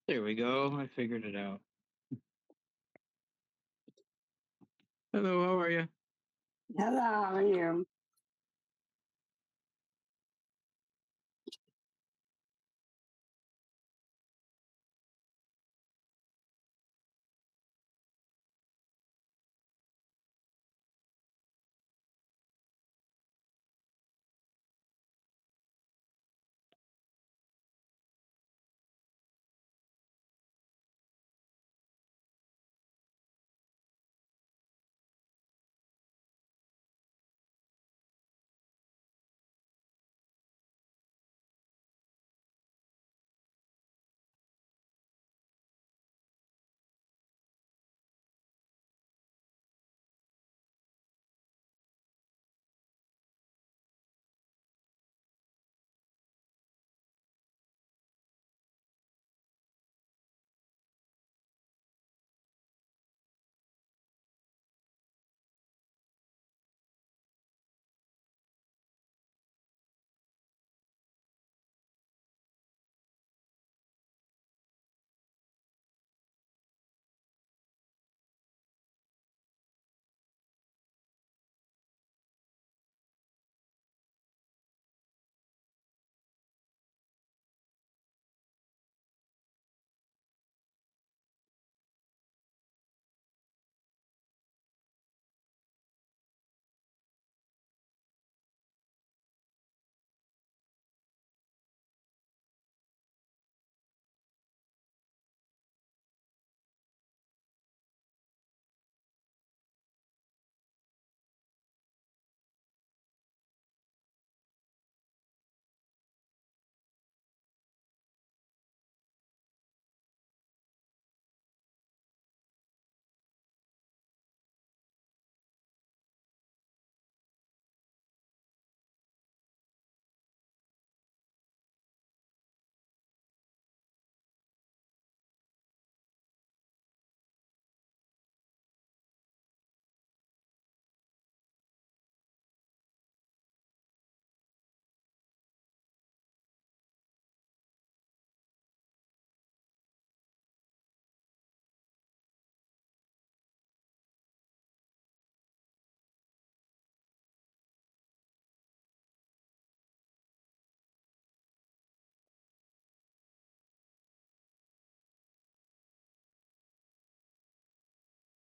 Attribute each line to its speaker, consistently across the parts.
Speaker 1: There we go. I figured it out. Hello, how are you?
Speaker 2: Hello, how are you?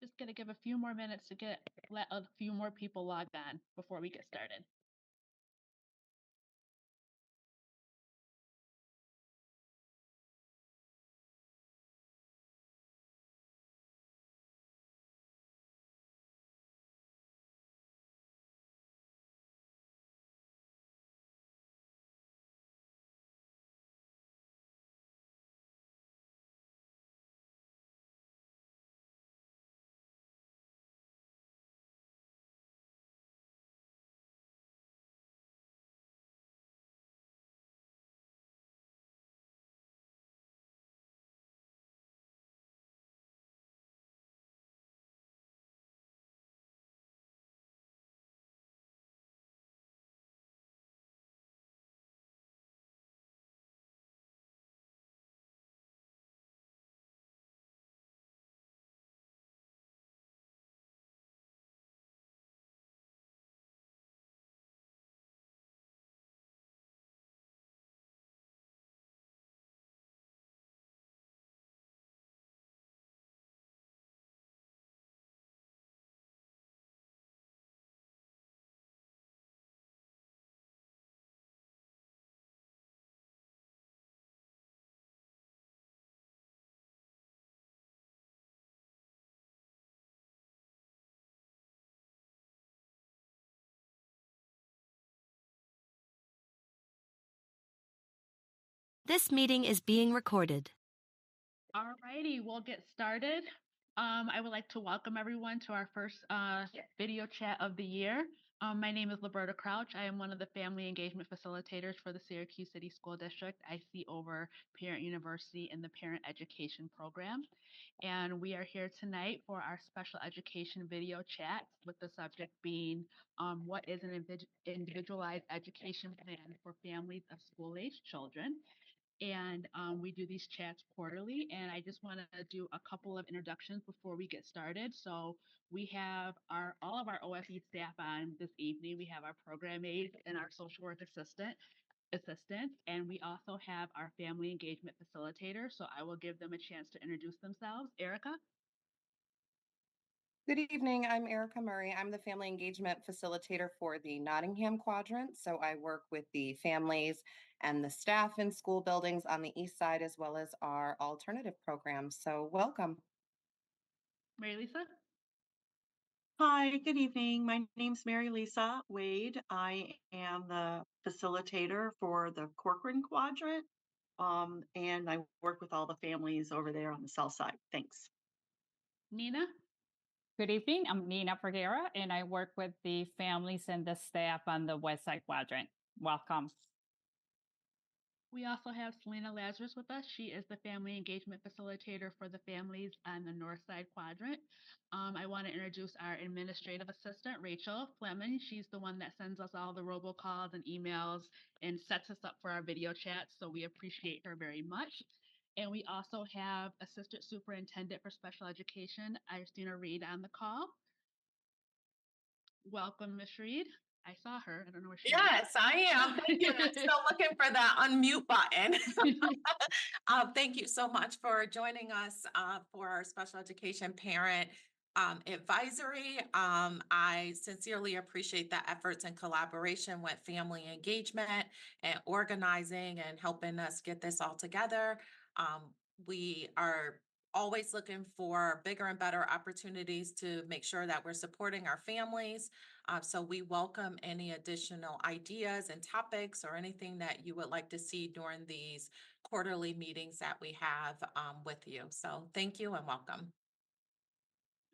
Speaker 3: Just gonna give a few more minutes to let a few more people log on before we get started.
Speaker 4: This meeting is being recorded.
Speaker 3: All righty, we'll get started. I would like to welcome everyone to our first video chat of the year. My name is Liberta Crouch. I am one of the family engagement facilitators for the Syracuse City School District. I see over Parent University and the Parent Education Program. And we are here tonight for our special education video chat with the subject being what is an individualized education plan for families of school-age children. And we do these chats quarterly. And I just want to do a couple of introductions before we get started. So we have all of our OFE staff on this evening. We have our program aides and our social work assistants, and we also have our family engagement facilitator. So I will give them a chance to introduce themselves. Erica?
Speaker 5: Good evening. I'm Erica Murray. I'm the family engagement facilitator for the Nottingham Quadrant. So I work with the families and the staff in school buildings on the east side, as well as our alternative programs. So welcome.
Speaker 3: Mary Lisa?
Speaker 6: Hi, good evening. My name's Mary Lisa Wade. I am the facilitator for the Corcoran Quadrant, and I work with all the families over there on the south side. Thanks.
Speaker 3: Nina?
Speaker 7: Good evening. I'm Nina Vergara, and I work with the families and the staff on the West Side Quadrant. Welcome.
Speaker 3: We also have Selena Lazarus with us. She is the family engagement facilitator for the families on the North Side Quadrant. I want to introduce our administrative assistant, Rachel Fleming. She's the one that sends us all the robocalls and emails and sets us up for our video chats, so we appreciate her very much. And we also have Assistant Superintendent for Special Education, Iristina Reed, on the call. Welcome, Ms. Reed. I saw her. I don't know where she is.
Speaker 8: Yes, I am. Thank you. I'm still looking for that unmute button. Thank you so much for joining us for our special education parent advisory. I sincerely appreciate the efforts and collaboration with family engagement and organizing and helping us get this all together. We are always looking for bigger and better opportunities to make sure that we're supporting our families. So we welcome any additional ideas and topics or anything that you would like to see during these quarterly meetings that we have with you. So thank you and welcome.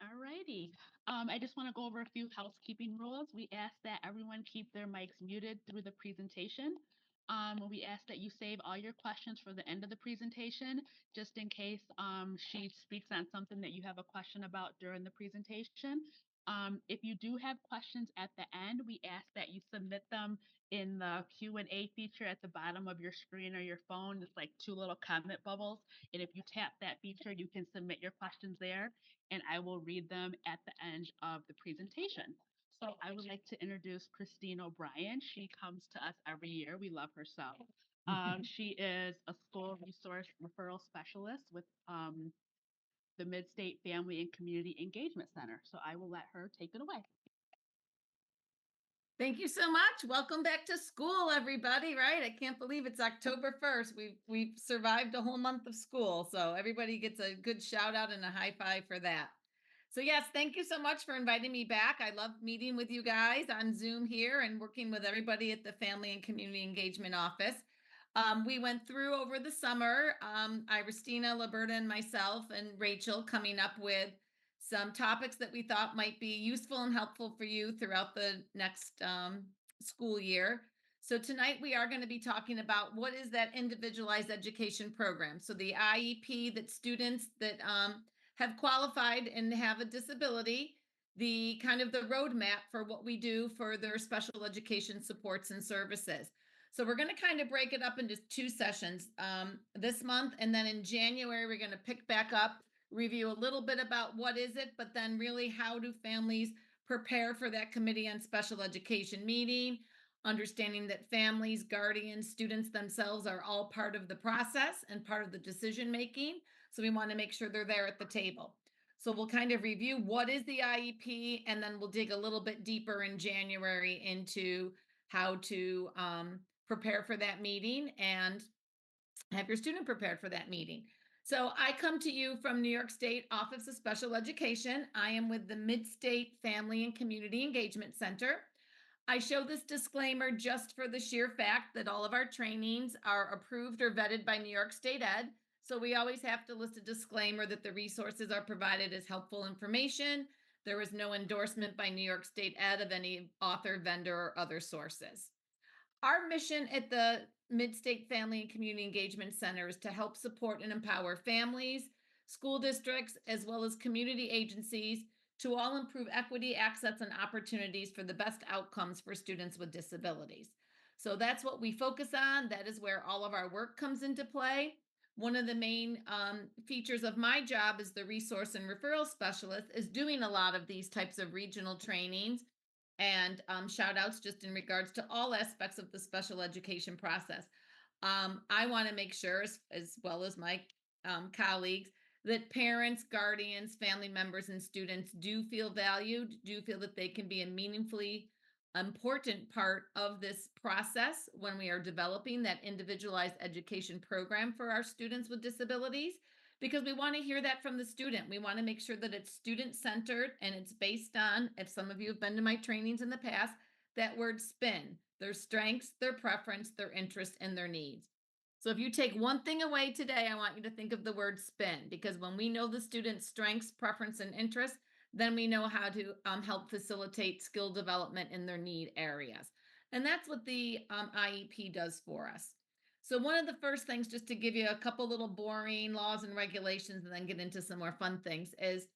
Speaker 3: All righty. I just want to go over a few housekeeping rules. We ask that everyone keep their mics muted through the presentation. We ask that you save all your questions for the end of the presentation, just in case she speaks on something that you have a question about during the presentation. If you do have questions at the end, we ask that you submit them in the Q&A feature at the bottom of your screen or your phone. It's like two little comment bubbles. And if you tap that feature, you can submit your questions there, and I will read them at the end of the presentation. So I would like to introduce Christine O'Brien. She comes to us every year. We love her so. She is a school resource referral specialist with the Mid-State Family and Community Engagement Center. So I will let her take it away.
Speaker 9: Thank you so much. Welcome back to school, everybody, right? I can't believe it's October 1st. We've survived a whole month of school. So everybody gets a good shout out and a high five for that. So yes, thank you so much for inviting me back. I love meeting with you guys on Zoom here and working with everybody at the Family and Community Engagement Office. We went through over the summer, Iristina, Liberta, and myself and Rachel coming up with some topics that we thought might be useful and helpful for you throughout the next school year. So tonight we are going to be talking about what is that individualized education program. So the IEP that students that have qualified and have a disability, the kind of the roadmap for what we do for their special education supports and services. So we're going to kind of break it up into two sessions this month. And then in January, we're going to pick back up, review a little bit about what is it, but then really how do families prepare for that Committee on Special Education meeting, understanding that families, guardians, students themselves are all part of the process and part of the decision making. So we want to make sure they're there at the table. So we'll kind of review what is the IEP, and then we'll dig a little bit deeper in January into how to prepare for that meeting and have your student prepared for that meeting. So I come to you from New York State Office of Special Education. I am with the Mid-State Family and Community Engagement Center. I show this disclaimer just for the sheer fact that all of our trainings are approved or vetted by New York State Ed. So we always have to list a disclaimer that the resources are provided as helpful information. There is no endorsement by New York State Ed of any author, vendor, or other sources. Our mission at the Mid-State Family and Community Engagement Center is to help support and empower families, school districts, as well as community agencies to all improve equity, access, and opportunities for the best outcomes for students with disabilities. So that's what we focus on. That is where all of our work comes into play. One of the main features of my job as the resource and referral specialist is doing a lot of these types of regional trainings and shout outs just in regards to all aspects of the special education process. I want to make sure, as well as my colleagues, that parents, guardians, family members, and students do feel valued, do feel that they can be a meaningfully important part of this process when we are developing that individualized education program for our students with disabilities, because we want to hear that from the student. We want to make sure that it's student-centered and it's based on, if some of you have been to my trainings in the past, that word SPIN, their strengths, their preference, their interests, and their needs. So if you take one thing away today, I want you to think of the word SPIN, because when we know the student's strengths, preference, and interests, then we know how to help facilitate skill development in their need areas. And that's what the IEP does for us. So one of the first things, just to give you a couple little boring laws and regulations and then get into some more fun things, is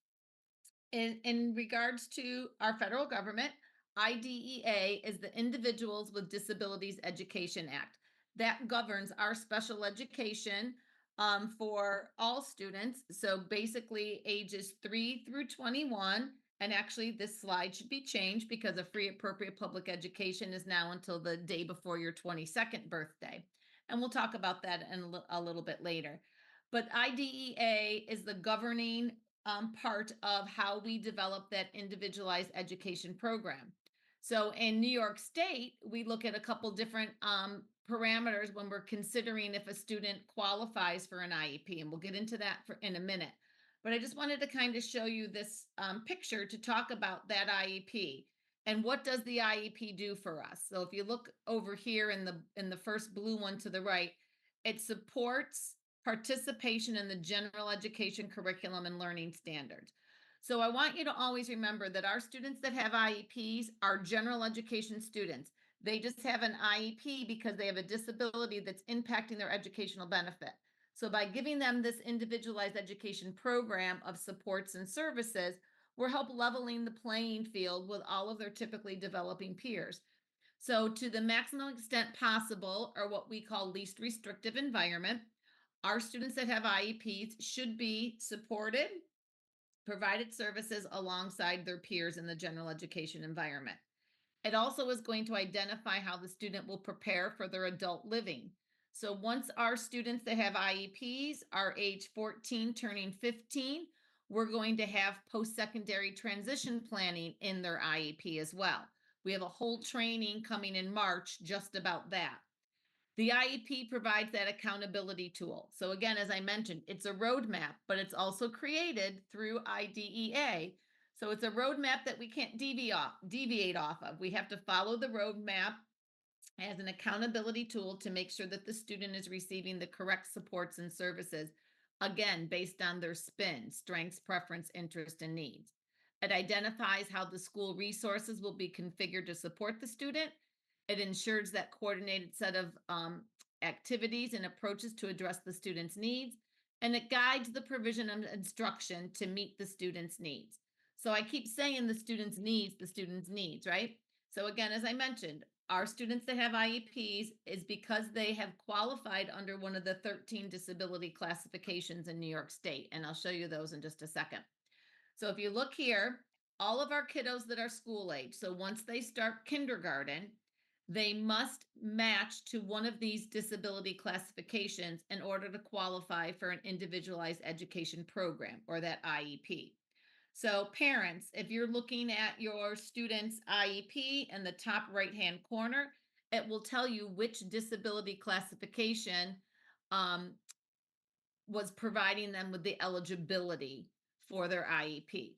Speaker 9: in regards to our federal government, IDEA is the Individuals with Disabilities Education Act. That governs our special education for all students. So basically ages 3 through 21. And actually this slide should be changed because a free appropriate public education is now until the day before your 22nd birthday. And we'll talk about that in a little bit later. But IDEA is the governing part of how we develop that individualized education program. So in New York State, we look at a couple different parameters when we're considering if a student qualifies for an IEP, and we'll get into that in a minute. But I just wanted to kind of show you this picture to talk about that IEP and what does the IEP do for us. So if you look over here in the first blue one to the right, it supports participation in the general education curriculum and learning standards. So I want you to always remember that our students that have IEPs are general education students. They just have an IEP because they have a disability that's impacting their educational benefit. So by giving them this individualized education program of supports and services, we're help leveling the playing field with all of their typically developing peers. So to the maximum extent possible, or what we call least restrictive environment, our students that have IEPs should be supported, provided services alongside their peers in the general education environment. It also is going to identify how the student will prepare for their adult living. So once our students that have IEPs are age 14 turning 15, we're going to have post-secondary transition planning in their IEP as well. We have a whole training coming in March just about that. The IEP provides that accountability tool. So again, as I mentioned, it's a roadmap, but it's also created through IDEA. So it's a roadmap that we can't deviate off of. We have to follow the roadmap as an accountability tool to make sure that the student is receiving the correct supports and services, again, based on their SPIN, strengths, preference, interest, and needs. It identifies how the school resources will be configured to support the student. It ensures that coordinated set of activities and approaches to address the student's needs, and it guides the provision of instruction to meet the student's needs. So I keep saying the student's needs, right? So again, as I mentioned, our students that have IEPs is because they have qualified under one of the 13 disability classifications in New York State, and I'll show you those in just a second. So if you look here, all of our kiddos that are school age, so once they start kindergarten, they must match to one of these disability classifications in order to qualify for an individualized education program, or that IEP. So parents, if you're looking at your student's IEP in the top right-hand corner, it will tell you which disability classification was providing them with the eligibility for their IEP.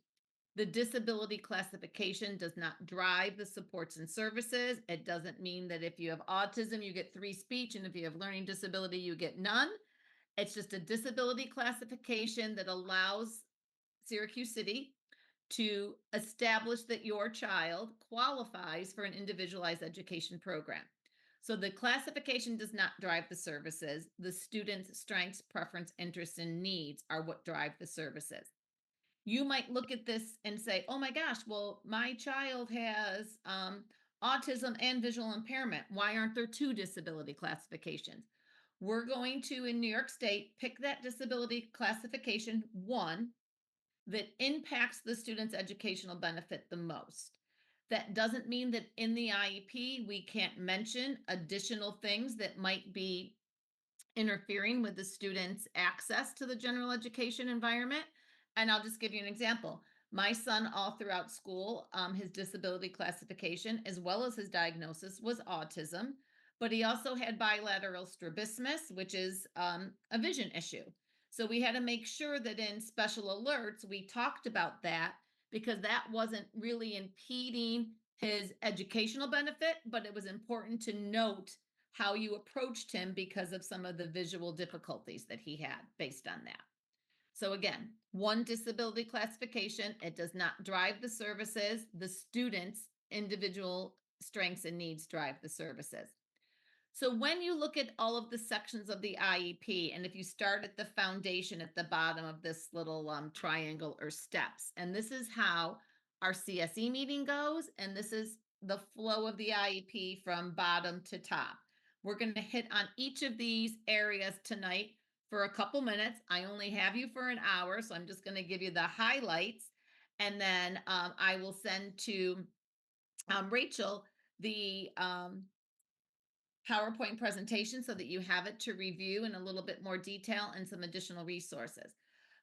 Speaker 9: The disability classification does not drive the supports and services. It doesn't mean that if you have autism, you get 3 speech, and if you have learning disability, you get none. It's just a disability classification that allows Syracuse City to establish that your child qualifies for an individualized education program. So the classification does not drive the services. The student's strengths, preference, interests, and needs are what drive the services. You might look at this and say, oh my gosh, well, my child has autism and visual impairment. Why aren't there 2 disability classifications? We're going to, in New York State, pick that disability classification 1 that impacts the student's educational benefit the most. That doesn't mean that in the IEP, we can't mention additional things that might be interfering with the student's access to the general education environment. And I'll just give you an example. My son, all throughout school, his disability classification, as well as his diagnosis, was autism, but he also had bilateral strabismus, which is a vision issue. So we had to make sure that in special alerts, we talked about that because that wasn't really impeding his educational benefit, but it was important to note how you approached him because of some of the visual difficulties that he had based on that. So again, 1 disability classification, it does not drive the services. The student's individual strengths and needs drive the services. So when you look at all of the sections of the IEP, and if you start at the foundation at the bottom of this little triangle or steps, and this is how our CSE meeting goes, and this is the flow of the IEP from bottom to top. We're going to hit on each of these areas tonight for a couple minutes. I only have you for an hour, so I'm just going to give you the highlights, and then I will send to Rachel the PowerPoint presentation so that you have it to review in a little bit more detail and some additional resources.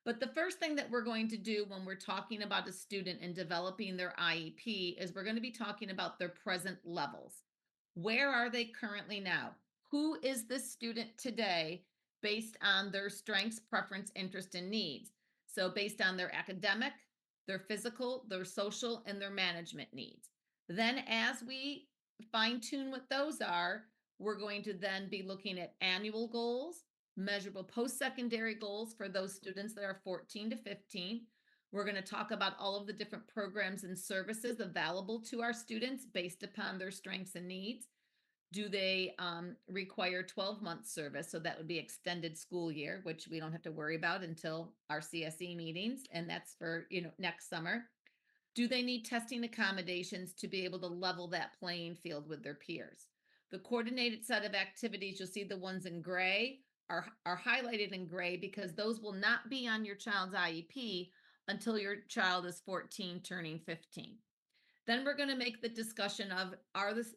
Speaker 9: But the first thing that we're going to do when we're talking about a student and developing their IEP is we're going to be talking about their present levels. Where are they currently now? Who is this student today based on their strengths, preference, interest, and needs? So based on their academic, their physical, their social, and their management needs. Then as we fine tune what those are, we're going to then be looking at annual goals, measurable post-secondary goals for those students that are 14 to 15. We're going to talk about all of the different programs and services available to our students based upon their strengths and needs. Do they require 12-month service? So that would be extended school year, which we don't have to worry about until our CSE meetings. And that's for, next summer. Do they need testing accommodations to be able to level that playing field with their peers? The coordinated set of activities, you'll see the ones in gray are highlighted in gray because those will not be on your child's IEP until your child is 14 turning 15. Then we're going to make the discussion of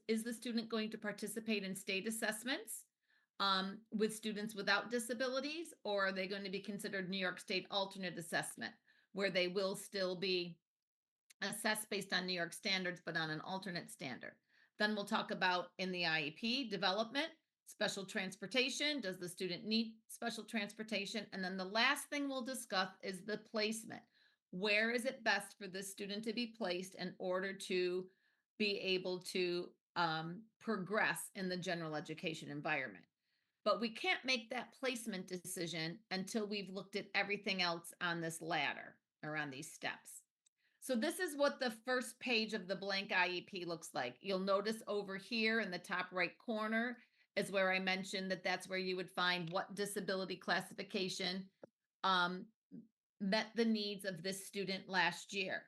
Speaker 9: is the student going to participate in state assessments with students without disabilities, or are they going to be considered New York State alternate assessment, where they will still be assessed based on New York standards, but on an alternate standard? Then we'll talk about in the IEP development, special transportation. Does the student need special transportation? And then the last thing we'll discuss is the placement. Where is it best for this student to be placed in order to be able to progress in the general education environment? But we can't make that placement decision until we've looked at everything else on this ladder or on these steps. So this is what the first page of the blank IEP looks like. You'll notice over here in the top right corner is where I mentioned that that's where you would find what disability classification met the needs of this student last year.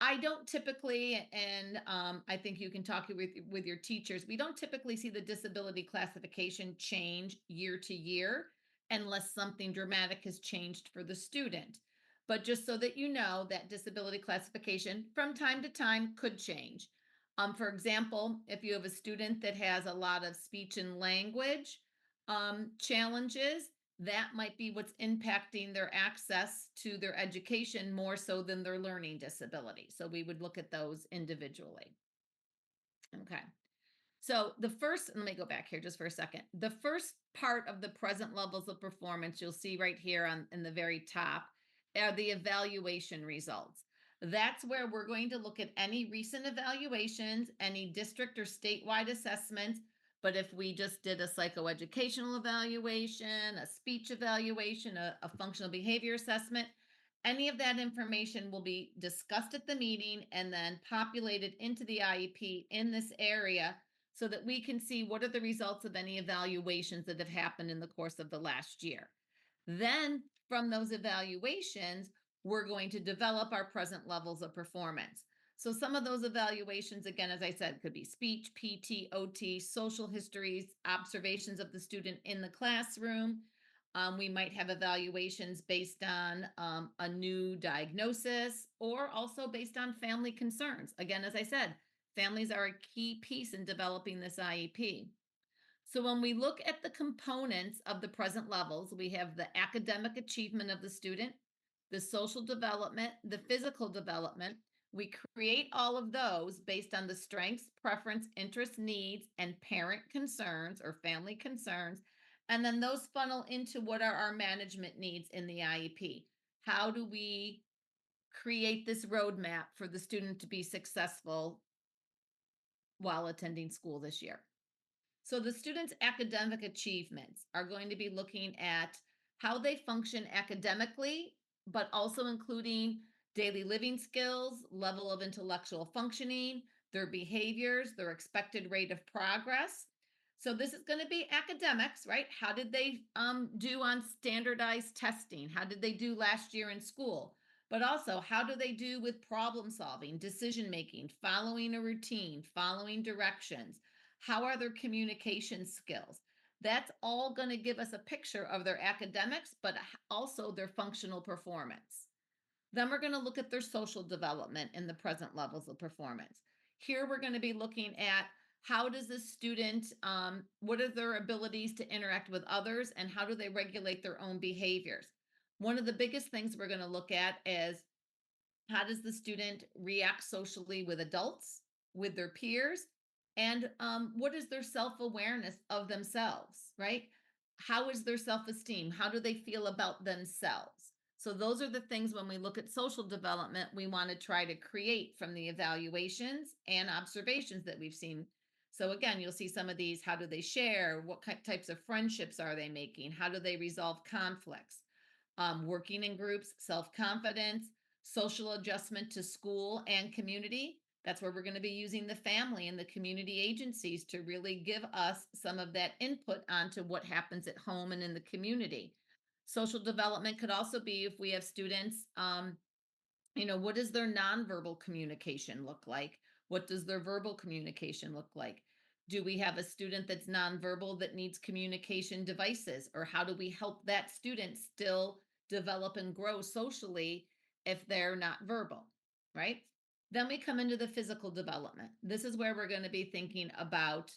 Speaker 9: I don't typically, and I think you can talk with your teachers, we don't typically see the disability classification change year to year unless something dramatic has changed for the student. But just so that you know, that disability classification from time to time could change. For example, if you have a student that has a lot of speech and language challenges, that might be what's impacting their access to their education more so than their learning disability. So we would look at those individually. Okay. So let me go back here just for a second. The first part of the present levels of performance, you'll see right here in the very top, are the evaluation results. That's where we're going to look at any recent evaluations, any district or statewide assessments. But if we just did a psychoeducational evaluation, a speech evaluation, a functional behavior assessment, any of that information will be discussed at the meeting and then populated into the IEP in this area so that we can see what are the results of any evaluations that have happened in the course of the last year. Then from those evaluations, we're going to develop our present levels of performance. So some of those evaluations, again, as I said, could be speech, PT, OT, social histories, observations of the student in the classroom. We might have evaluations based on a new diagnosis or also based on family concerns. Again, as I said, families are a key piece in developing this IEP. So when we look at the components of the present levels, we have the academic achievement of the student, the social development, the physical development. We create all of those based on the strengths, preference, interests, needs, and parent concerns or family concerns. And then those funnel into what are our management needs in the IEP. How do we create this roadmap for the student to be successful while attending school this year? So the students' academic achievements are going to be looking at how they function academically, but also including daily living skills, level of intellectual functioning, their behaviors, their expected rate of progress. So this is going to be academics, right? How did they do on standardized testing? How did they do last year in school? But also, how do they do with problem solving, decision making, following a routine, following directions? How are their communication skills? That's all going to give us a picture of their academics, but also their functional performance. Then we're going to look at their social development in the present levels of performance. Here we're going to be looking at how does the student, what are their abilities to interact with others and how do they regulate their own behaviors? One of the biggest things we're going to look at is how does the student react socially with adults, with their peers, and what is their self-awareness of themselves, right? How is their self-esteem? How do they feel about themselves? So those are the things when we look at social development, we want to try to create from the evaluations and observations that we've seen. So again, you'll see some of these, how do they share? What types of friendships are they making? How do they resolve conflicts? Working in groups, self-confidence, social adjustment to school and community. That's where we're going to be using the family and the community agencies to really give us some of that input onto what happens at home and in the community. Social development could also be if we have students, what does their nonverbal communication look like? What does their verbal communication look like? Do we have a student that's nonverbal that needs communication devices? Or how do we help that student still develop and grow socially if they're not verbal, right? Then we come into the physical development. This is where we're going to be thinking about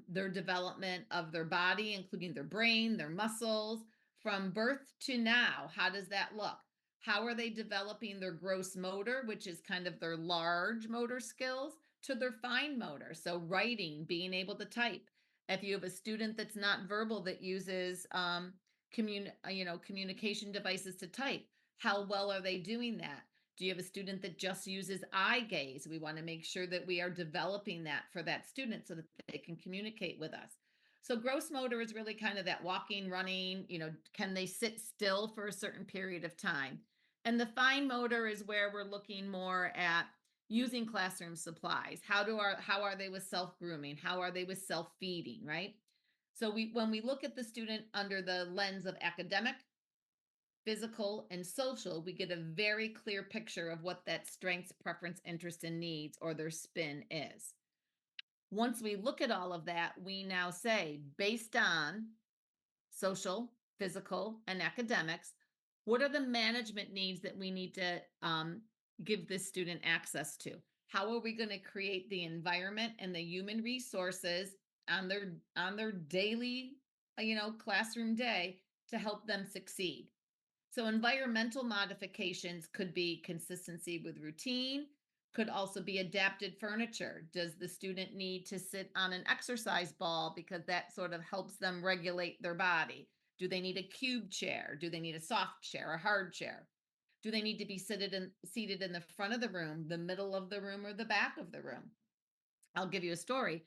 Speaker 9: their development of their body, including their brain, their muscles, from birth to now. How does that look? How are they developing their gross motor, which is kind of their large motor skills, to their fine motor? So writing, being able to type. If you have a student that's not verbal that uses communication devices to type, how well are they doing that? Do you have a student that just uses eye gaze? We want to make sure that we are developing that for that student so that they can communicate with us. So gross motor is really kind of that walking, running, can they sit still for a certain period of time? And the fine motor is where we're looking more at using classroom supplies. How are they with self-grooming? How are they with self-feeding, right? So when we look at the student under the lens of academic, physical, and social, we get a very clear picture of what that strengths, preference, interest, and needs, or their spin is. Once we look at all of that, we now say, based on social, physical, and academics, what are the management needs that we need to give this student access to? How are we going to create the environment and the human resources on their daily, classroom day to help them succeed? So environmental modifications could be consistency with routine, could also be adapted furniture. Does the student need to sit on an exercise ball because that sort of helps them regulate their body? Do they need a cube chair? Do they need a soft chair, a hard chair? Do they need to be seated in the front of the room, the middle of the room, or the back of the room? I'll give you a story.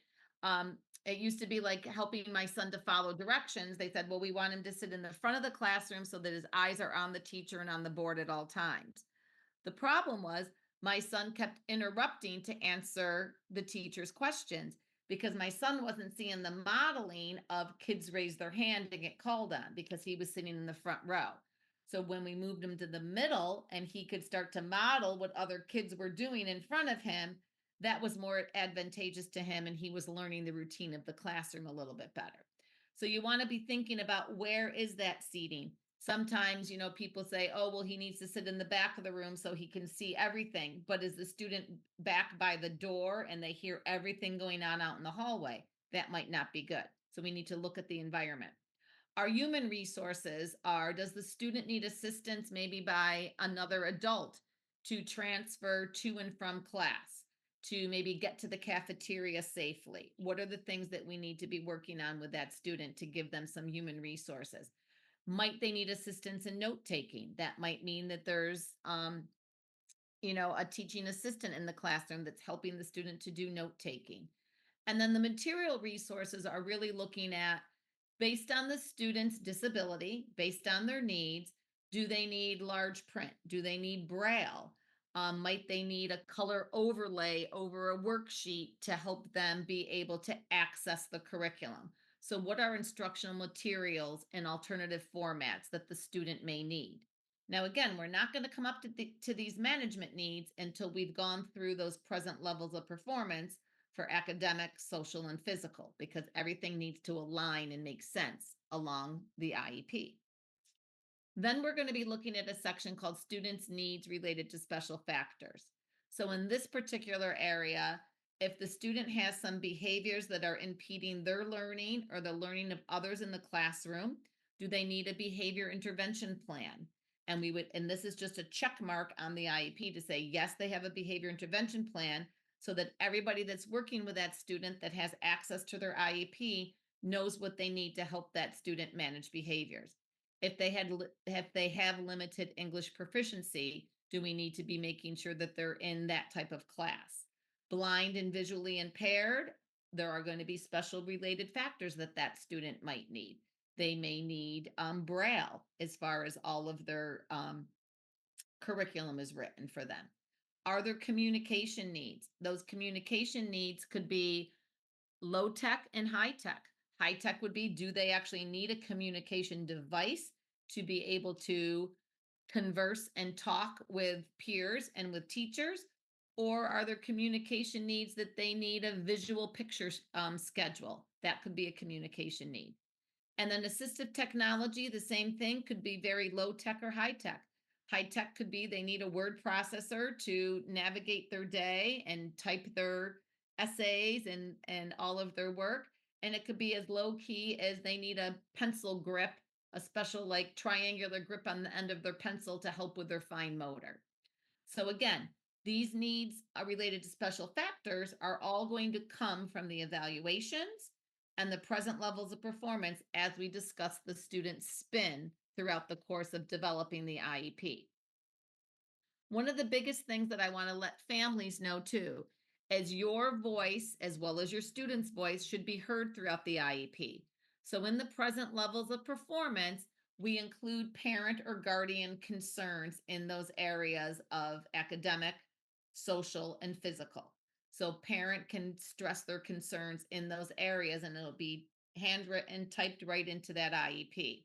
Speaker 9: It used to be like helping my son to follow directions. They said, well, we want him to sit in the front of the classroom so that his eyes are on the teacher and on the board at all times. The problem was my son kept interrupting to answer the teacher's questions because my son wasn't seeing the modeling of kids raise their hand and get called on because he was sitting in the front row. So when we moved him to the middle and he could start to model what other kids were doing in front of him, that was more advantageous to him and he was learning the routine of the classroom a little bit better. So you want to be thinking about where is that seating? Sometimes, people say, oh, well, he needs to sit in the back of the room so he can see everything. But is the student back by the door and they hear everything going on out in the hallway? That might not be good. So we need to look at the environment. Our human resources are, does the student need assistance maybe by another adult to transfer to and from class, to maybe get to the cafeteria safely? What are the things that we need to be working on with that student to give them some human resources? Might they need assistance in note taking? That might mean that there's, a teaching assistant in the classroom that's helping the student to do note taking. And then the material resources are really looking at, based on the student's disability, based on their needs, do they need large print? Do they need Braille? Might they need a color overlay over a worksheet to help them be able to access the curriculum? So what are instructional materials and alternative formats that the student may need? Now, again, we're not going to come up to these management needs until we've gone through those present levels of performance for academic, social, and physical, because everything needs to align and make sense along the IEP. Then we're going to be looking at a section called Students' Needs Related to Special Factors. So in this particular area, if the student has some behaviors that are impeding their learning or the learning of others in the classroom, do they need a behavior intervention plan? And this is just a check mark on the IEP to say, yes, they have a behavior intervention plan, so that everybody that's working with that student that has access to their IEP knows what they need to help that student manage behaviors. If they have limited English proficiency, do we need to be making sure that they're in that type of class? Blind and visually impaired, there are going to be special related factors that student might need. They may need Braille as far as all of their curriculum is written for them. Are there communication needs? Those communication needs could be low tech and high tech. High tech would be, do they actually need a communication device to be able to converse and talk with peers and with teachers? Or are there communication needs that they need a visual picture schedule? That could be a communication need. And then assistive technology, the same thing, could be very low tech or high tech. High tech could be they need a word processor to navigate their day and type their essays and all of their work. And it could be as low key as they need a pencil grip, a special like triangular grip on the end of their pencil to help with their fine motor. So again, these needs are related to special factors are all going to come from the evaluations and the present levels of performance as we discuss the student's spin throughout the course of developing the IEP. One of the biggest things that I want to let families know too is your voice, as well as your student's voice, should be heard throughout the IEP. So in the present levels of performance, we include parent or guardian concerns in those areas of academic, social, and physical. So parent can stress their concerns in those areas and it'll be handwritten, typed right into that IEP.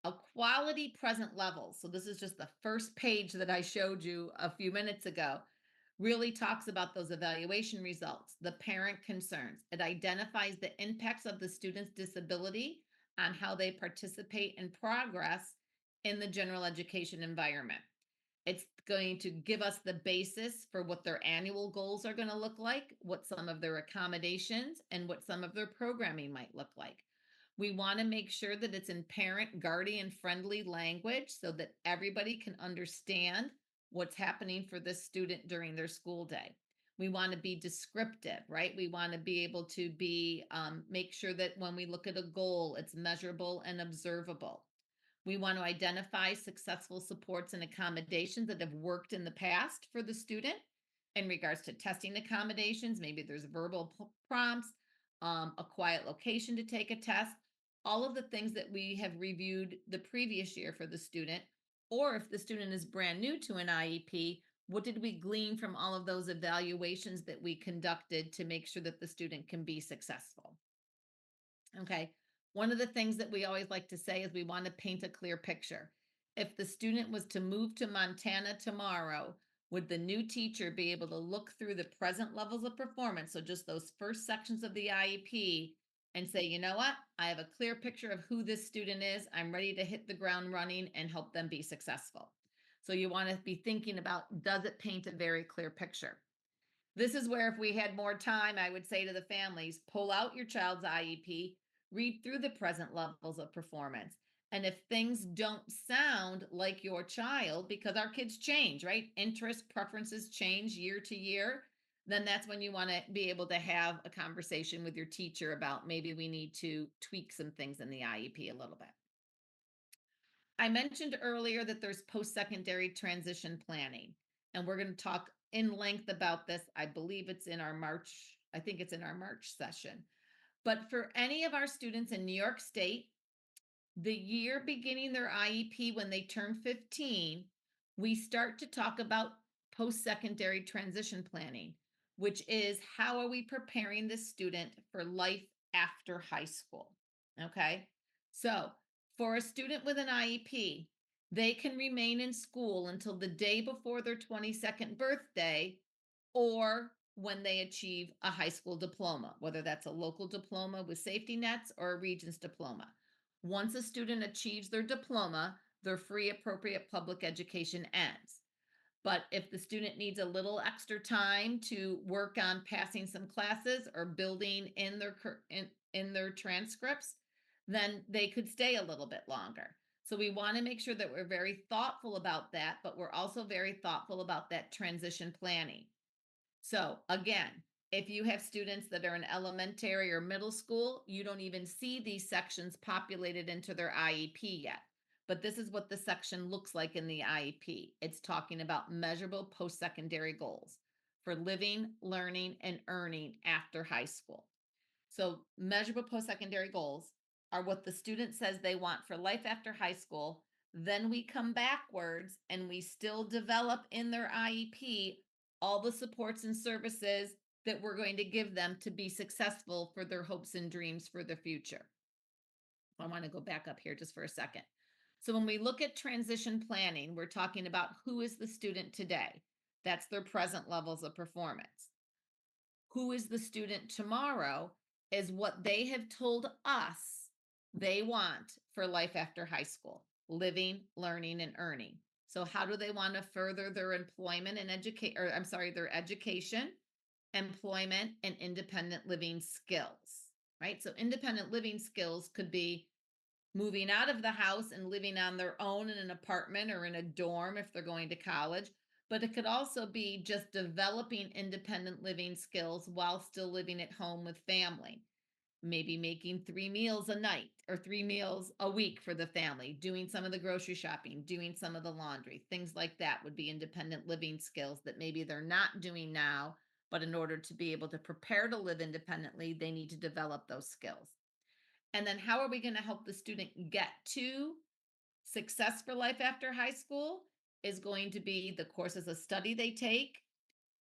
Speaker 9: A quality present level, so this is just the first page that I showed you a few minutes ago, really talks about those evaluation results, the parent concerns. It identifies the impacts of the student's disability on how they participate and progress in the general education environment. It's going to give us the basis for what their annual goals are going to look like, what some of their accommodations and what some of their programming might look like. We want to make sure that it's in parent, guardian friendly language so that everybody can understand what's happening for this student during their school day. We want to be descriptive, right? We want to be able to make sure that when we look at a goal, it's measurable and observable. We want to identify successful supports and accommodations that have worked in the past for the student in regards to testing accommodations. Maybe there's verbal prompts, a quiet location to take a test, all of the things that we have reviewed the previous year for the student. Or if the student is brand new to an IEP, what did we glean from all of those evaluations that we conducted to make sure that the student can be successful? Okay. One of the things that we always like to say is we want to paint a clear picture. If the student was to move to Montana tomorrow, would the new teacher be able to look through the present levels of performance, so just those first sections of the IEP, and say, you know what, I have a clear picture of who this student is. I'm ready to hit the ground running and help them be successful. So you want to be thinking about, does it paint a very clear picture? This is where if we had more time, I would say to the families, pull out your child's IEP, read through the present levels of performance. And if things don't sound like your child, because our kids change, right? Interests, preferences change year to year, then that's when you want to be able to have a conversation with your teacher about maybe we need to tweak some things in the IEP a little bit. I mentioned earlier that there's post-secondary transition planning, and we're going to talk in length about this. I believe it's in our March, I think it's in our March session. But for any of our students in New York State, the year beginning their IEP when they turn 15, we start to talk about post-secondary transition planning, which is how are we preparing the student for life after high school? Okay, so for a student with an IEP, they can remain in school until the day before their 22nd birthday or when they achieve a high school diploma, whether that's a local diploma with safety nets or a Regents diploma. Once a student achieves their diploma, their free appropriate public education ends. But if the student needs a little extra time to work on passing some classes or building in their transcripts, then they could stay a little bit longer. So we want to make sure that we're very thoughtful about that, but we're also very thoughtful about that transition planning. So again, if you have students that are in elementary or middle school, you don't even see these sections populated into their IEP yet. But this is what the section looks like in the IEP. It's talking about measurable post-secondary goals for living, learning, and earning after high school. So measurable post-secondary goals are what the student says they want for life after high school. Then we come backwards and we still develop in their IEP all the supports and services that we're going to give them to be successful for their hopes and dreams for the future. I want to go back up here just for a second. So when we look at transition planning, we're talking about who is the student today. That's their present levels of performance. Who is the student tomorrow is what they have told us they want for life after high school, living, learning, and earning. So how do they want to further their employment and their education, employment, and independent living skills, right? So independent living skills could be moving out of the house and living on their own in an apartment or in a dorm if they're going to college. But it could also be just developing independent living skills while still living at home with family. Maybe making 3 meals a night or 3 meals a week for the family, doing some of the grocery shopping, doing some of the laundry, things like that would be independent living skills that maybe they're not doing now, but in order to be able to prepare to live independently, they need to develop those skills. And then how are we going to help the student get to success for life after high school is going to be the courses of study they take.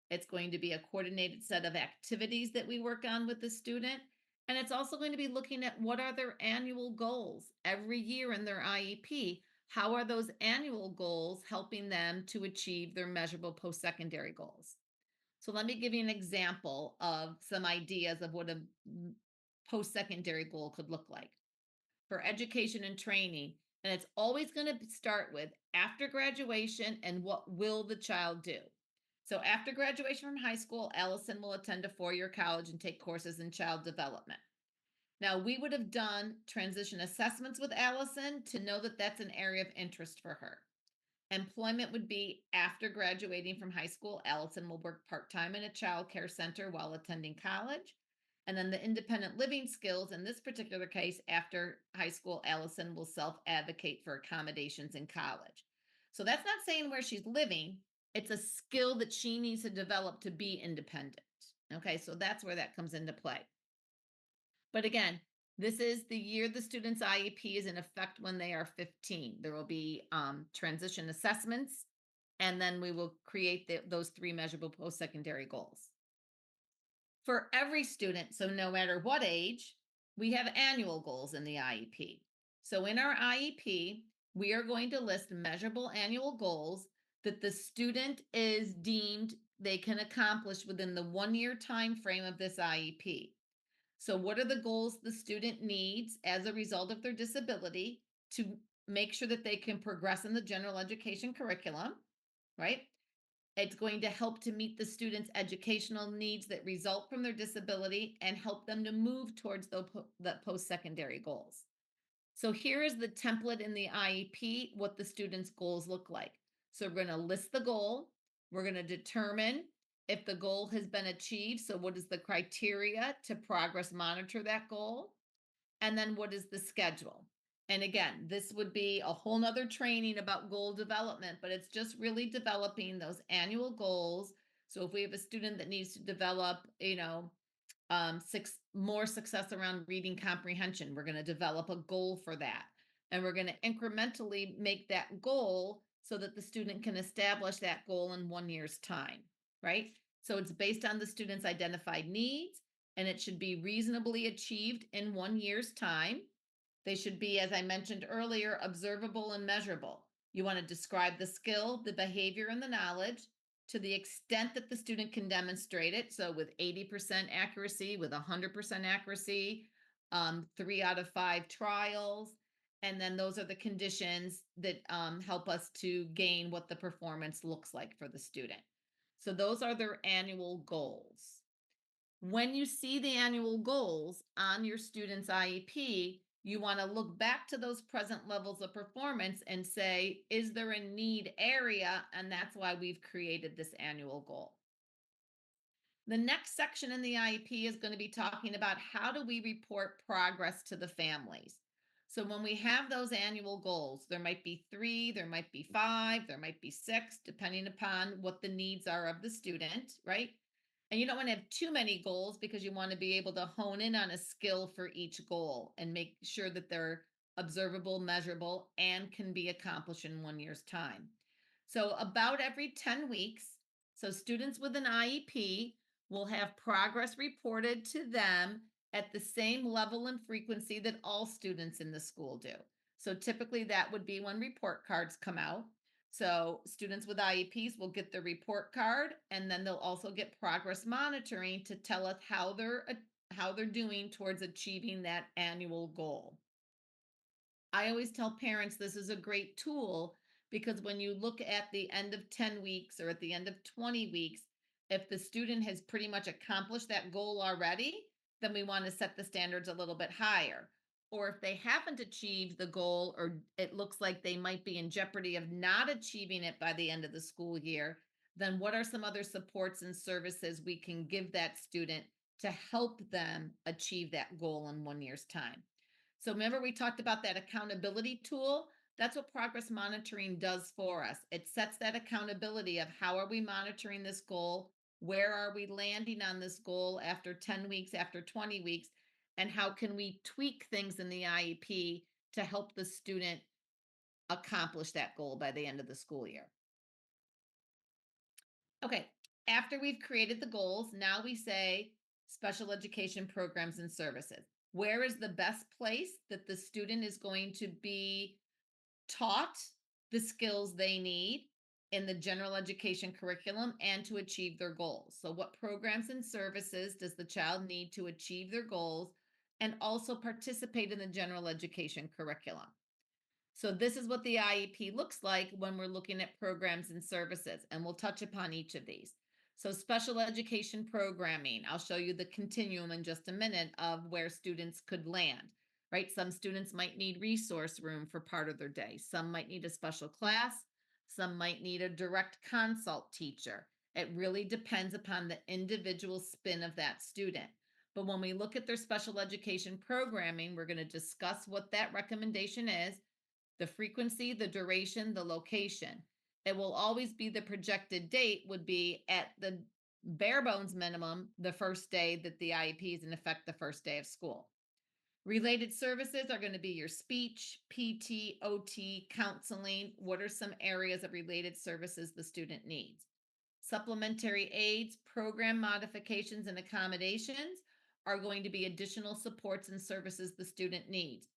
Speaker 9: It's going to be a coordinated set of activities that we work on with the student. And it's also going to be looking at what are their annual goals every year in their IEP. How are those annual goals helping them to achieve their measurable post-secondary goals? So let me give you an example of some ideas of what a post-secondary goal could look like. For education and training, and it's always going to start with after graduation and what will the child do. So after graduation from high school, Allison will attend a 4-year college and take courses in child development. Now, we would have done transition assessments with Allison to know that that's an area of interest for her. Employment would be after graduating from high school, Allison will work part-time in a child care center while attending college. And then the independent living skills, in this particular case, after high school, Allison will self-advocate for accommodations in college. So that's not saying where she's living. It's a skill that she needs to develop to be independent. Okay, so that's where that comes into play. But again, this is the year the student's IEP is in effect when they are 15. There will be transition assessments, and then we will create those 3 measurable post-secondary goals. For every student, so no matter what age, we have annual goals in the IEP. So in our IEP, we are going to list measurable annual goals that the student is deemed they can accomplish within the 1-year time frame of this IEP. So what are the goals the student needs as a result of their disability to make sure that they can progress in the general education curriculum, right? It's going to help to meet the students' educational needs that result from their disability and help them to move towards the post-secondary goals. So here is the template in the IEP, what the students' goals look like. So we're going to list the goal. We're going to determine if the goal has been achieved. So what is the criteria to progress monitor that goal? And then what is the schedule? And again, this would be a whole nother training about goal development, but it's just really developing those annual goals. So if we have a student that needs to develop, more success around reading comprehension, we're going to develop a goal for that. And we're going to incrementally make that goal so that the student can establish that goal in 1 year's time, right? So it's based on the student's identified needs, and it should be reasonably achieved in 1 year's time. They should be, as I mentioned earlier, observable and measurable. You want to describe the skill, the behavior, and the knowledge to the extent that the student can demonstrate it. So with 80% accuracy, with 100% accuracy, 3 out of 5 trials. And then those are the conditions that help us to gain what the performance looks like for the student. So those are their annual goals. When you see the annual goals on your student's IEP, you want to look back to those present levels of performance and say, is there a need area? And that's why we've created this annual goal. The next section in the IEP is going to be talking about how do we report progress to the families. So when we have those annual goals, there might be 3, there might be 5, there might be 6, depending upon what the needs are of the student, right? And you don't want to have too many goals because you want to be able to hone in on a skill for each goal and make sure that they're observable, measurable, and can be accomplished in 1 year's time. So about every 10 weeks, so students with an IEP will have progress reported to them at the same level and frequency that all students in the school do. So typically that would be when report cards come out. So students with IEPs will get the report card, and then they'll also get progress monitoring to tell us how they're doing towards achieving that annual goal. I always tell parents this is a great tool because when you look at the end of 10 weeks or at the end of 20 weeks, if the student has pretty much accomplished that goal already, then we want to set the standards a little bit higher. Or if they haven't achieved the goal, or it looks like they might be in jeopardy of not achieving it by the end of the school year, then what are some other supports and services we can give that student to help them achieve that goal in 1 year's time? So remember we talked about that accountability tool? That's what progress monitoring does for us. It sets that accountability of how are we monitoring this goal? Where are we landing on this goal after 10 weeks, after 20 weeks? And how can we tweak things in the IEP to help the student accomplish that goal by the end of the school year? Okay, after we've created the goals, now we say special education programs and services. Where is the best place that the student is going to be taught the skills they need in the general education curriculum and to achieve their goals? So what programs and services does the child need to achieve their goals and also participate in the general education curriculum? So this is what the IEP looks like when we're looking at programs and services, and we'll touch upon each of these. So special education programming, I'll show you the continuum in just a minute of where students could land, right? Some students might need resource room for part of their day. Some might need a special class. Some might need a direct consult teacher. It really depends upon the individual spin of that student. But when we look at their special education programming, we're going to discuss what that recommendation is, the frequency, the duration, the location. It will always be the projected date would be at the bare bones minimum, the first day that the IEP is in effect, the first day of school. Related services are going to be your speech, PT, OT, counseling. What are some areas of related services the student needs? Supplementary aids, program modifications, and accommodations are going to be additional supports and services the student needs.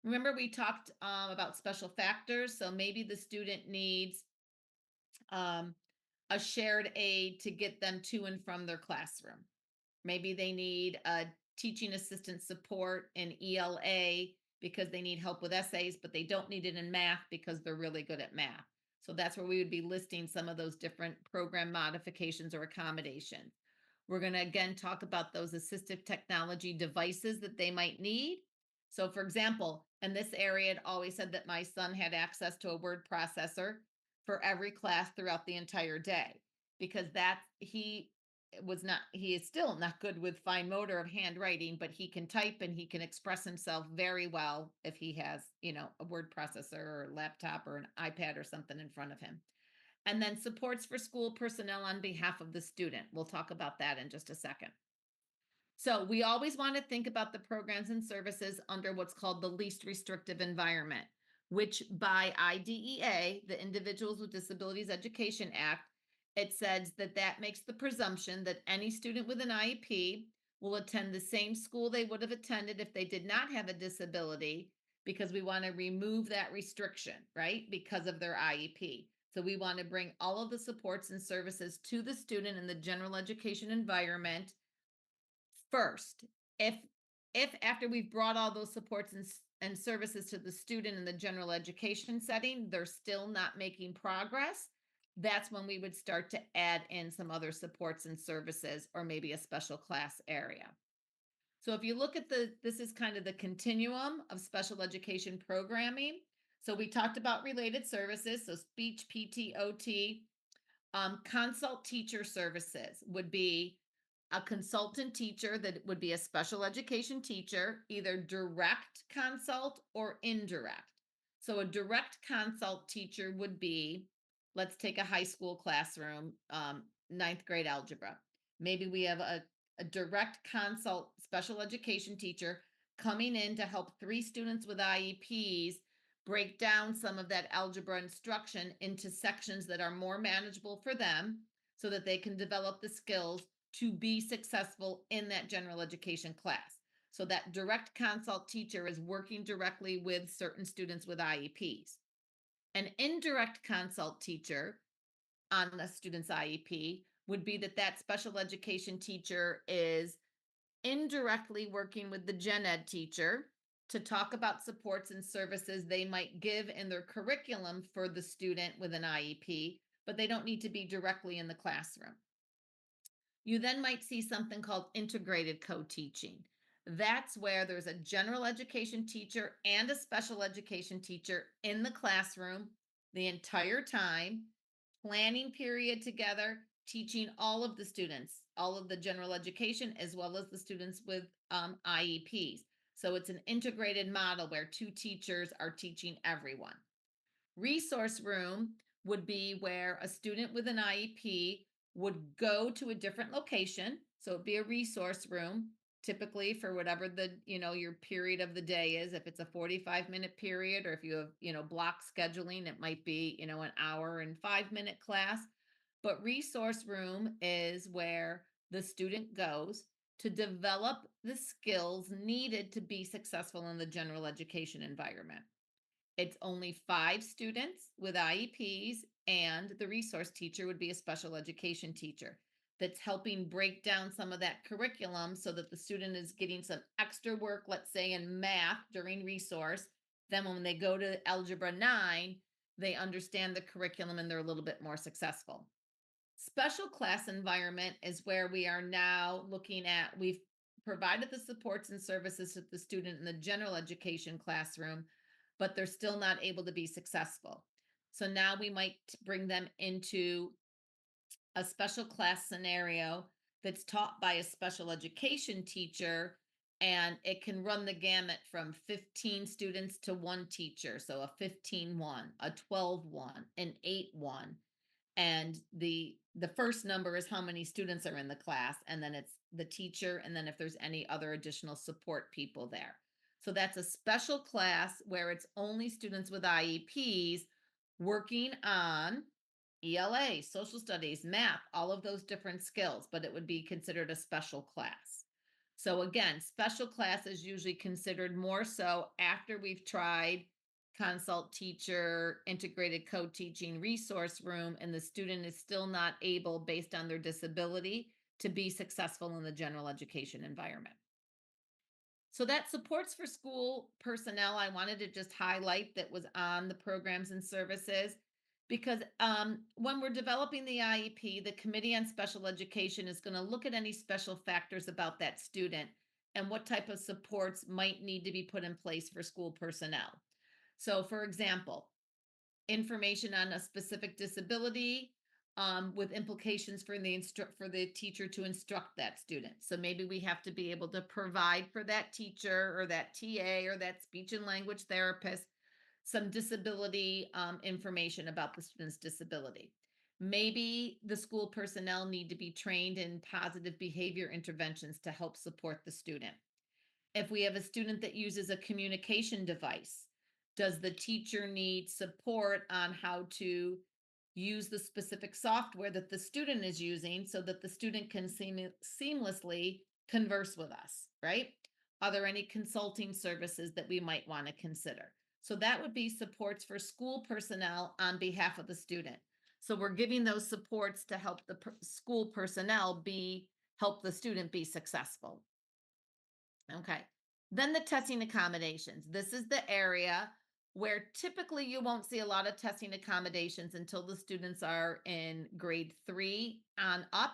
Speaker 9: Remember, we talked about special factors. So maybe the student needs a shared aid to get them to and from their classroom. Maybe they need a teaching assistant support in ELA because they need help with essays, but they don't need it in math because they're really good at math. So that's where we would be listing some of those different program modifications or accommodations. We're going to again talk about those assistive technology devices that they might need. So for example, in this area, it always said that my son had access to a word processor for every class throughout the entire day, because he is still not good with fine motor of handwriting, but he can type and he can express himself very well if he has, a word processor or a laptop or an iPad or something in front of him. And then supports for school personnel on behalf of the student. We'll talk about that in just a second. So we always want to think about the programs and services under what's called the least restrictive environment, which by IDEA, the Individuals with Disabilities Education Act, it says that makes the presumption that any student with an IEP will attend the same school they would have attended if they did not have a disability, because we want to remove that restriction, right? Because of their IEP. So we want to bring all of the supports and services to the student in the general education environment first. If after we've brought all those supports and services to the student in the general education setting, they're still not making progress, that's when we would start to add in some other supports and services, or maybe a special class area. So if you look at this is kind of the continuum of special education programming. So we talked about related services, so speech, PT, OT. Consult teacher services would be a consultant teacher that would be a special education teacher, either direct consult or indirect. So a direct consult teacher would be, let's take a high school classroom, 9th grade algebra. Maybe we have a direct consult special education teacher coming in to help 3 students with IEPs break down some of that algebra instruction into sections that are more manageable for them, so that they can develop the skills to be successful in that general education class. So that direct consult teacher is working directly with certain students with IEPs. An indirect consult teacher on the student's IEP would be that special education teacher is indirectly working with the gen ed teacher to talk about supports and services they might give in their curriculum for the student with an IEP, but they don't need to be directly in the classroom. You then might see something called integrated co-teaching. That's where there's a general education teacher and a special education teacher in the classroom the entire time, planning period together, teaching all of the students, all of the general education, as well as the students with IEPs. So it's an integrated model where 2 teachers are teaching everyone. Resource room would be where a student with an IEP would go to a different location. So it'd be a resource room, typically for whatever your period of the day is. If it's a 45-minute period, or if you have, block scheduling, it might be, an hour and 5-minute class. But resource room is where the student goes to develop the skills needed to be successful in the general education environment. It's only 5 students with IEPs, and the resource teacher would be a special education teacher that's helping break down some of that curriculum so that the student is getting some extra work, let's say in math during resource. Then when they go to Algebra 9, they understand the curriculum and they're a little bit more successful. Special class environment is where we are now looking at, we've provided the supports and services to the student in the general education classroom, but they're still not able to be successful. So now we might bring them into a special class scenario that's taught by a special education teacher, and it can run the gamut from 15 students to one teacher. So a 15-1, a 12-1, an 8-1. And the first number is how many students are in the class, and then it's the teacher, and then if there's any other additional support people there. So that's a special class where it's only students with IEPs working on ELA, social studies, math, all of those different skills, but it would be considered a special class. So again, special class is usually considered more so after we've tried consult teacher, integrated co-teaching resource room, and the student is still not able, based on their disability, to be successful in the general education environment. So that supports for school personnel, I wanted to just highlight that was on the programs and services, because when we're developing the IEP, the Committee on Special Education is going to look at any special factors about that student and what type of supports might need to be put in place for school personnel. So for example, information on a specific disability with implications for the teacher to instruct that student. So maybe we have to be able to provide for that teacher or that TA or that speech and language therapist some disability information about the student's disability. Maybe the school personnel need to be trained in positive behavior interventions to help support the student. If we have a student that uses a communication device, does the teacher need support on how to use the specific software that the student is using so that the student can seamlessly converse with us, right? Are there any consulting services that we might want to consider? So that would be supports for school personnel on behalf of the student. So we're giving those supports to help the school personnel help the student be successful. Okay. Then the testing accommodations. This is the area where typically you won't see a lot of testing accommodations until the students are in grade 3 on up,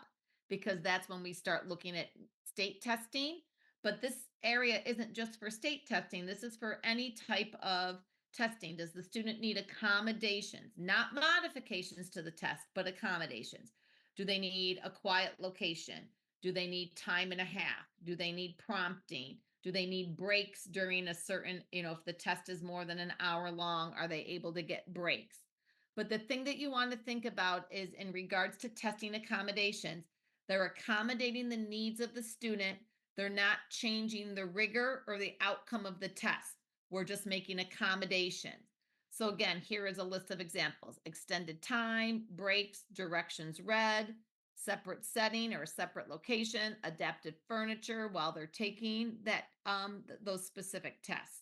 Speaker 9: because that's when we start looking at state testing. But this area isn't just for state testing. This is for any type of testing. Does the student need accommodations, not modifications to the test, but accommodations? Do they need a quiet location? Do they need time and a half? Do they need prompting? Do they need breaks during a certain, if the test is more than an hour long, are they able to get breaks? But the thing that you want to think about is in regards to testing accommodations, they're accommodating the needs of the student. They're not changing the rigor or the outcome of the test. We're just making accommodations. So again, here is a list of examples: extended time, breaks, directions read, separate setting or a separate location, adapted furniture while they're taking those specific tests.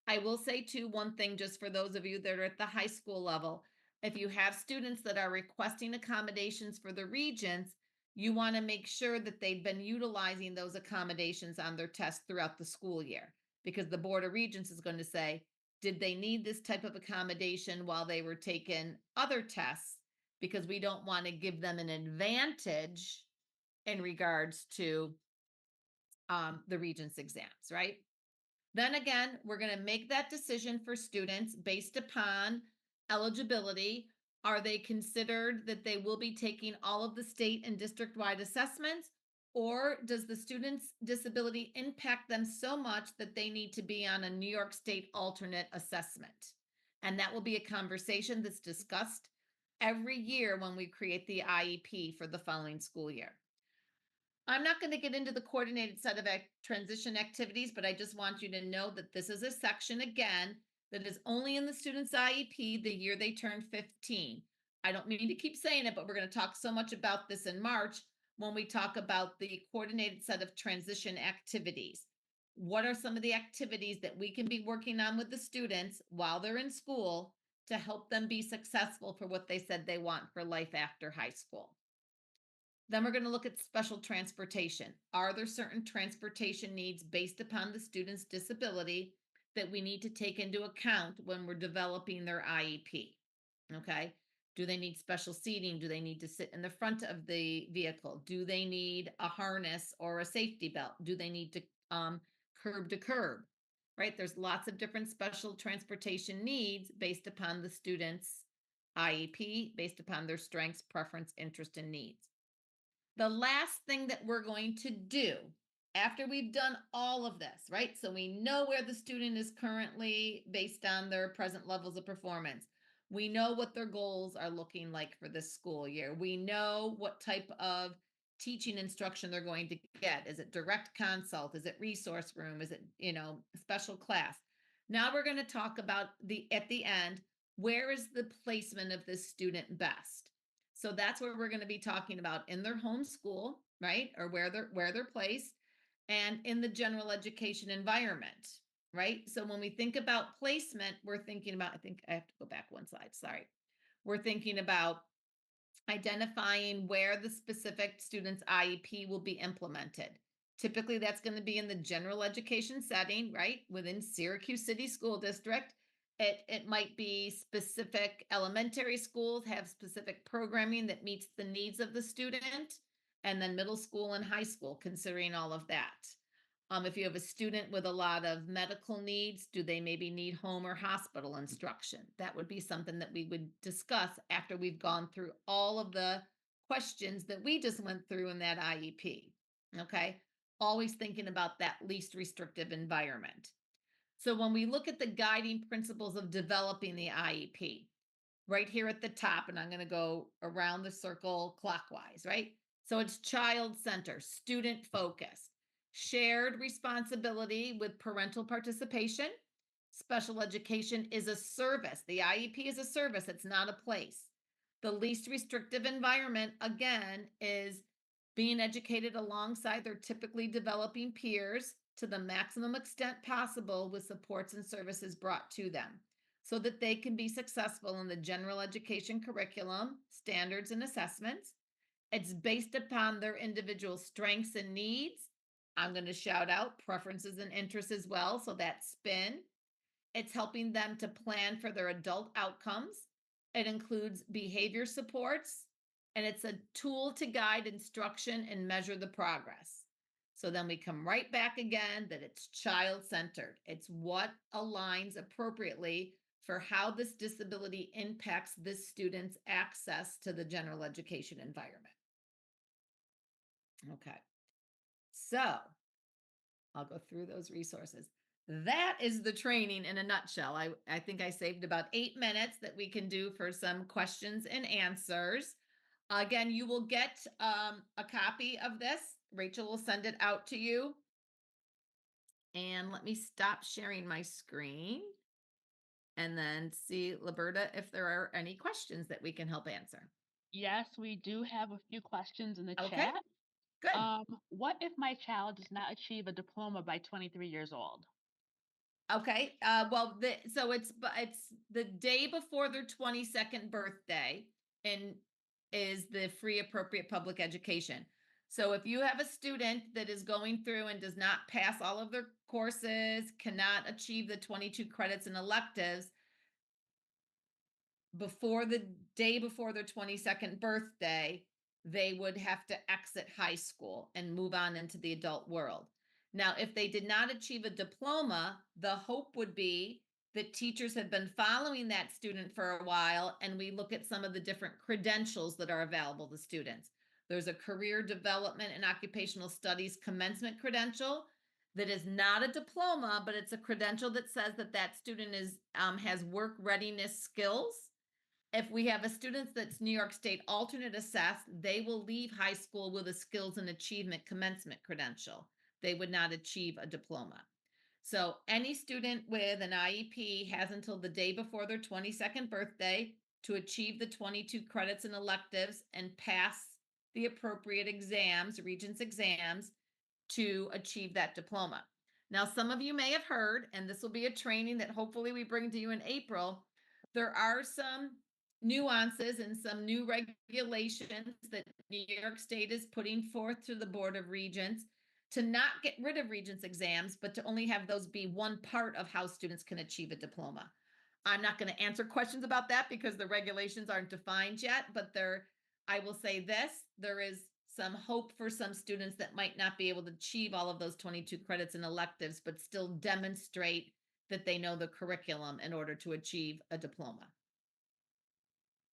Speaker 9: I will say too, one thing, just for those of you that are at the high school level, if you have students that are requesting accommodations for the regents, you want to make sure that they've been utilizing those accommodations on their tests throughout the school year, because the Board of Regents is going to say, did they need this type of accommodation while they were taking other tests? Because we don't want to give them an advantage in regards to the Regents exams, right? Then again, we're going to make that decision for students based upon eligibility. Are they considered that they will be taking all of the state and district-wide assessments, or does the student's disability impact them so much that they need to be on a New York State alternate assessment? And that will be a conversation that's discussed every year when we create the IEP for the following school year. I'm not going to get into the coordinated set of transition activities, but I just want you to know that this is a section, again, that is only in the student's IEP the year they turn 15. I don't mean to keep saying it, but we're going to talk so much about this in March when we talk about the coordinated set of transition activities. What are some of the activities that we can be working on with the students while they're in school to help them be successful for what they said they want for life after high school? Then we're going to look at special transportation. Are there certain transportation needs based upon the student's disability that we need to take into account when we're developing their IEP? Okay. Do they need special seating? Do they need to sit in the front of the vehicle? Do they need a harness or a safety belt? Do they need to curb to curb? Right? There's lots of different special transportation needs based upon the student's IEP, based upon their strengths, preference, interest, and needs. The last thing that we're going to do after we've done all of this, right? So we know where the student is currently based on their present levels of performance. We know what their goals are looking like for this school year. We know what type of teaching instruction they're going to get. Is it direct consult? Is it resource room? Is it, special class? Now we're going to talk about at the end, where is the placement of this student best? So that's where we're going to be talking about in their home school, right? Or where they're placed, and in the general education environment, right? So when we think about placement, we're thinking about, I think I have to go back one slide, sorry. We're thinking about identifying where the specific student's IEP will be implemented. Typically, that's going to be in the general education setting, right? Within Syracuse City School District. It might be specific elementary schools have specific programming that meets the needs of the student, and then middle school and high school, considering all of that. If you have a student with a lot of medical needs, do they maybe need home or hospital instruction? That would be something that we would discuss after we've gone through all of the questions that we just went through in that IEP. Okay. Always thinking about that least restrictive environment. So when we look at the guiding principles of developing the IEP, right here at the top, and I'm going to go around the circle clockwise, right? So it's child-centered, student-focused, shared responsibility with parental participation. Special education is a service. The IEP is a service. It's not a place. The least restrictive environment, again, is being educated alongside their typically developing peers to the maximum extent possible with supports and services brought to them so that they can be successful in the general education curriculum, standards, and assessments. It's based upon their individual strengths and needs. I'm going to shout out preferences and interests as well, so that's SPIN. It's helping them to plan for their adult outcomes. It includes behavior supports, and it's a tool to guide instruction and measure the progress. So then we come right back again that it's child-centered. It's what aligns appropriately for how this disability impacts this student's access to the general education environment. Okay, so I'll go through those resources. That is the training in a nutshell. I think I saved about 8 minutes that we can do for some questions and answers. Again, you will get a copy of this. Rachel will send it out to you. And let me stop sharing my screen and then see, Liberta, if there are any questions that we can help answer.
Speaker 3: Yes, we do have a few questions in the
Speaker 9: Okay,
Speaker 3: chat.
Speaker 9: good.
Speaker 3: What if my child does not achieve a diploma by 23 years old?
Speaker 9: Okay. So it's the day before their 22nd birthday, and is the free appropriate public education. So if you have a student that is going through and does not pass all of their courses, cannot achieve the 22 credits and electives before the day before their 22nd birthday, they would have to exit high school and move on into the adult world. Now, if they did not achieve a diploma, the hope would be that teachers have been following that student for a while, and we look at some of the different credentials that are available to students. There's a career development and occupational studies commencement credential that is not a diploma, but it's a credential that says that that student has work readiness skills. If we have a student that's New York State alternate assessed, they will leave high school with a skills and achievement commencement credential. They would not achieve a diploma. So any student with an IEP has until the day before their 22nd birthday to achieve the 22 credits and electives and pass the appropriate exams, Regents exams, to achieve that diploma. Now, some of you may have heard, and this will be a training that hopefully we bring to you in April, there are some nuances and some new regulations that New York State is putting forth to the Board of Regents to not get rid of Regents exams, but to only have those be one part of how students can achieve a diploma. I'm not going to answer questions about that because the regulations aren't defined yet, but I will say this, there is some hope for some students that might not be able to achieve all of those 22 credits and electives, but still demonstrate that they know the curriculum in order to achieve a diploma.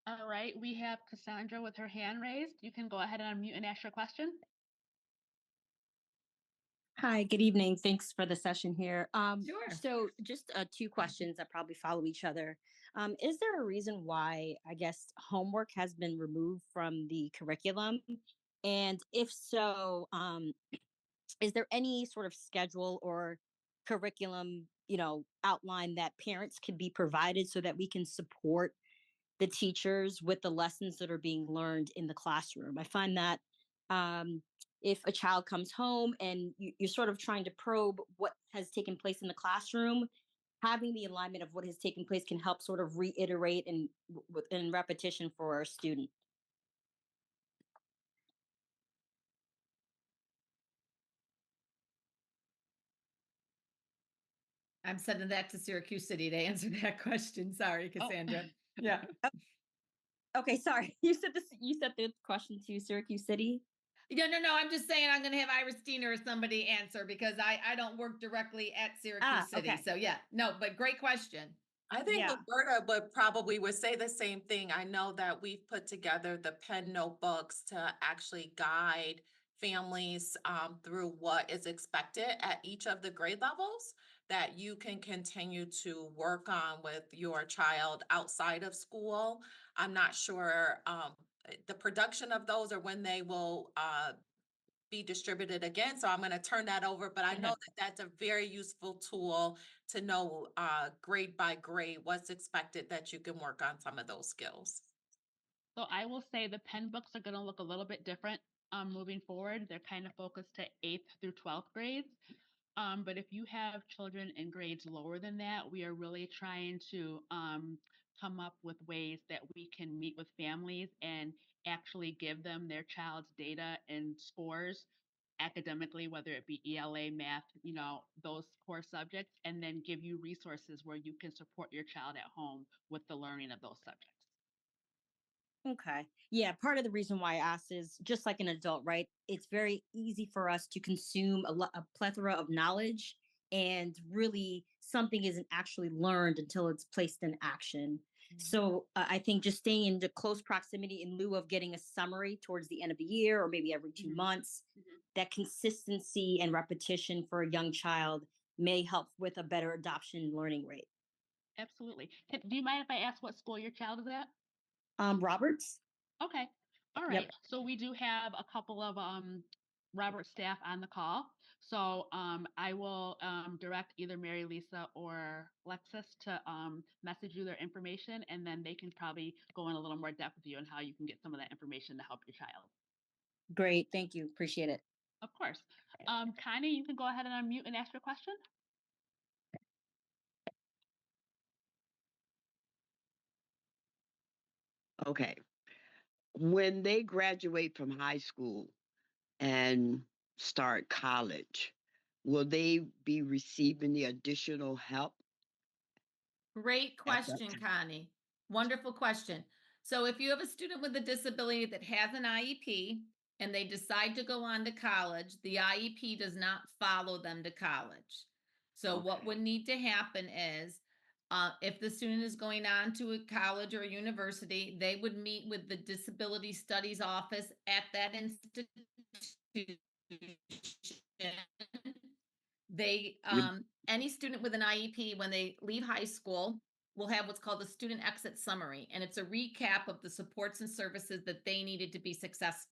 Speaker 3: All right, we have Cassandra with her hand raised. You can go ahead and unmute and ask your question.
Speaker 10: Hi, good evening. Thanks for the session here.
Speaker 9: Sure.
Speaker 10: So just two questions that probably follow each other. Is there a reason why, I guess, homework has been removed from the curriculum? And if so, is there any sort of schedule or curriculum, outline that parents could be provided so that we can support the teachers with the lessons that are being learned in the classroom? I find that um, if a child comes home and you're sort of trying to probe what has taken place in the classroom, having the alignment of what has taken place can help sort of reiterate and in repetition for our student.
Speaker 9: I'm sending that to Syracuse City to answer that question. Sorry, Cassandra. Yeah.
Speaker 10: Okay, sorry. You said this. You said the question to Syracuse City.
Speaker 9: No. I'm just saying I'm going to have Iristina or somebody answer because I don't work directly at Syracuse City.
Speaker 10: Okay.
Speaker 9: So yeah, no, but great question.
Speaker 8: I think
Speaker 10: Yeah.
Speaker 8: Roberta would say the same thing. I know that we've put together the pen notebooks to actually guide families through what is expected at each of the grade levels that you can continue to work on with your child outside of school. I'm not sure the production of those or when they will be distributed again. So I'm going to turn that over, but I know that that's a very useful tool to know grade by grade what's expected that you can work on some of those skills.
Speaker 3: So I will say the pen books are going to look a little bit different moving forward. They're kind of focused to 8th through 12th grades. But if you have children in grades lower than that, we are really trying to come up with ways that we can meet with families and actually give them their child's data and scores academically, whether it be ELA, math, those core subjects, and then give you resources where you can support your child at home with the learning of those subjects.
Speaker 10: Okay. Yeah. Part of the reason why I asked is just like an adult, right? It's very easy for us to consume a plethora of knowledge, and really something isn't actually learned until it's placed in action. So I think just staying into close proximity in lieu of getting a summary towards the end of the year or maybe every 2 months, that consistency and repetition for a young child may help with a better adoption and learning rate.
Speaker 3: Absolutely. Do you mind if I ask what school your child is at?
Speaker 10: Roberts?
Speaker 3: Okay. All right. So we do have a couple of Robert staff on the call. So I will direct either Mary Lisa or Lexus to message you their information, and then they can probably go in a little more depth with you on how you can get some of that information to help your child.
Speaker 10: Great. Thank you. Appreciate it.
Speaker 3: Of course. Connie, you can go ahead and unmute and ask your question.
Speaker 11: Okay. When they graduate from high school and start college, will they be receiving the additional help?
Speaker 9: Great question, Connie. Wonderful question. So if you have a student with a disability that has an IEP and they decide to go on to college, the IEP does not follow them to college. So what
Speaker 11: Okay.
Speaker 9: would need to happen is if the student is going on to a college or a university, they would meet with the disability studies office at that institution. They any student with an IEP when they leave high school will have what's called a student exit summary, and it's a recap of the supports and services that they needed to be successful